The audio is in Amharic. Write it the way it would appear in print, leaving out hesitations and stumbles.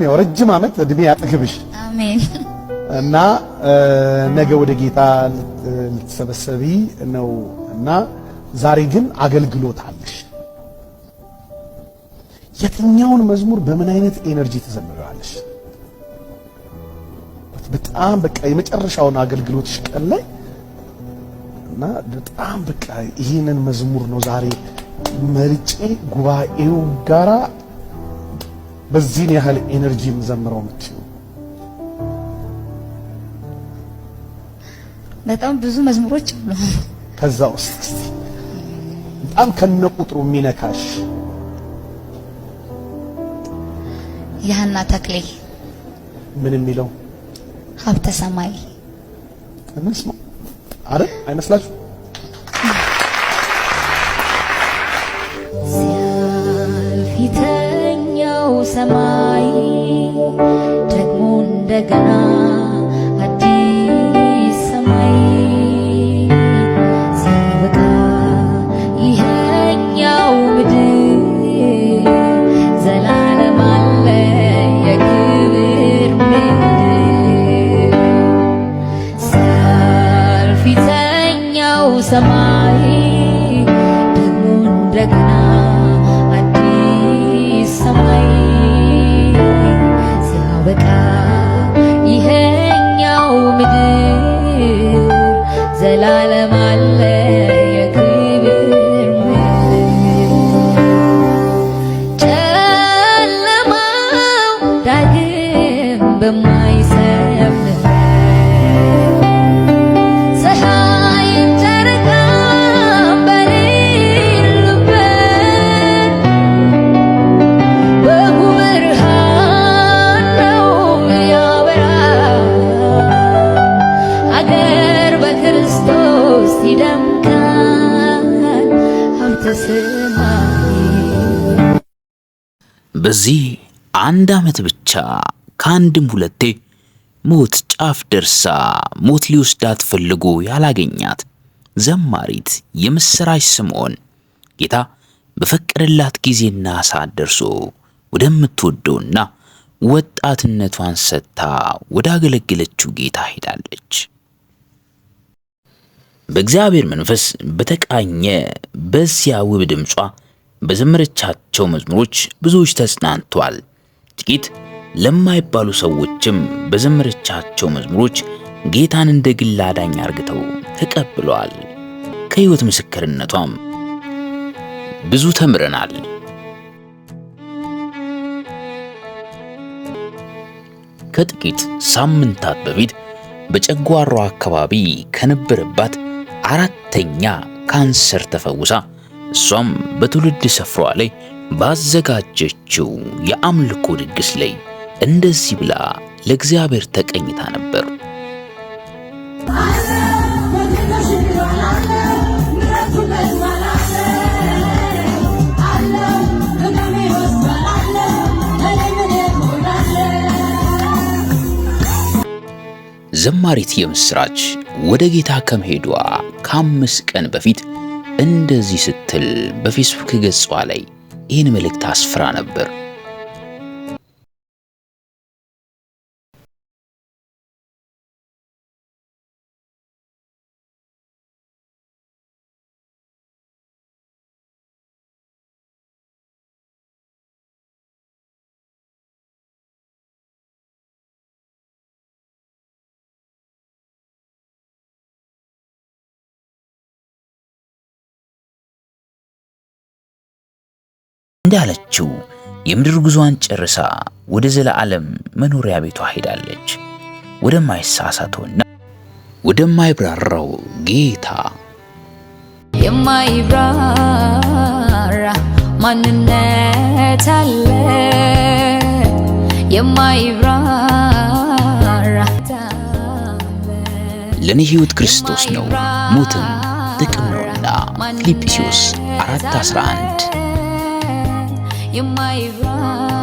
ያው ረጅም ዓመት እድሜ ያጥግብሽ። አሜን። እና ነገ ወደ ጌታ ልትሰበሰቢ ነው እና ዛሬ ግን አገልግሎት አለሽ። የትኛውን መዝሙር በምን አይነት ኤነርጂ ተዘምራለሽ? በጣም በቃ የመጨረሻውን አገልግሎትሽ ቀን ላይ እና በጣም በቃ ይሄንን መዝሙር ነው ዛሬ መርጬ ጉባኤው ጋራ በዚህ ያህል ኤነርጂ የምዘምረው የምትይው? በጣም ብዙ መዝሙሮች አሉ። ከዛ ውስጥ እስቲ በጣም ከነቁጥሩ የሚነካሽ? የሃና ተክሌ ምን የሚለው ሀብተ ሰማይ እንስማ አይደል? አይመስላችሁ? ፊተኛው ሰማይ ደግሞ እንደገና አዲስ ሰማይ ሲያበቃ ይሄኛው ምድር ዘላለም አለ የክብር ምድር። ሲያልፍ ፊተኛው ሰማይ ደግሞ እንደገና ሰማይ ሲያበቃ ይሄኛው ምድር ዘላለም አለ የክብር ምድር። ጨለማው ዳግም በማይሰፍንበት ፀሐይም ጨረቃም በሌሉበት በጉ ብርሃን ነው ያበራል። አገር በክርስቶስ ይደምቃል። ሀብተ ሰማይ በዚህ አንድ ዓመት ብቻ ከአንድም ሁለቴ ሞት ጫፍ ደርሳ ሞት ሊወስዳት ፈልጎ ያላገኛት ዘማሪት የምስራች ስምዖን ጌታ በፈቀደላት ጊዜና ሰዓት ደርሶ ወደምትወደውና ወጣትነቷን ሰጥታ ወዳገለገለችው ጌታ ሄዳለች። በእግዚአብሔር መንፈስ በተቃኘ በዚያ ውብ ድምጿ በዘመረቻቸው መዝሙሮች ብዙዎች ተጽናንተዋል። ጥቂት ለማይባሉ ሰዎችም በዘመረቻቸው መዝሙሮች ጌታን እንደ ግል አዳኝ አርግተው ተቀብለዋል። ከሕይወት ምስክርነቷም ብዙ ተምረናል። ከጥቂት ሳምንታት በፊት በጨጓራዋ አካባቢ ከነበረባት አራተኛ ካንሰር ተፈውሳ እሷም በትውልድ ስፍራዋ ላይ ባዘጋጀችው የአምልኮ ድግስ ላይ እንደዚህ ብላ ለእግዚአብሔር ተቀኝታ ነበር። ዘማሪት የምስራች ወደ ጌታ ከመሄዷ ከ5 ቀን በፊት እንደዚህ ስትል በፌስቡክ ገጿ ላይ ይህን መልእክት አስፍራ ነበር። እንዳለችው የምድር ጉዟን ጨርሳ ወደ ዘላለም መኖሪያ ቤቷ ሄዳለች። ወደማይሳሳተውና ወደማይብራራው ጌታ የማይብራራ ማንነት አለ የማይብራራ ለኔ ሕይወት ክርስቶስ ነው ሞትም ጥቅም ነውና ፊልጵስዩስ 4:11 የማይብራራ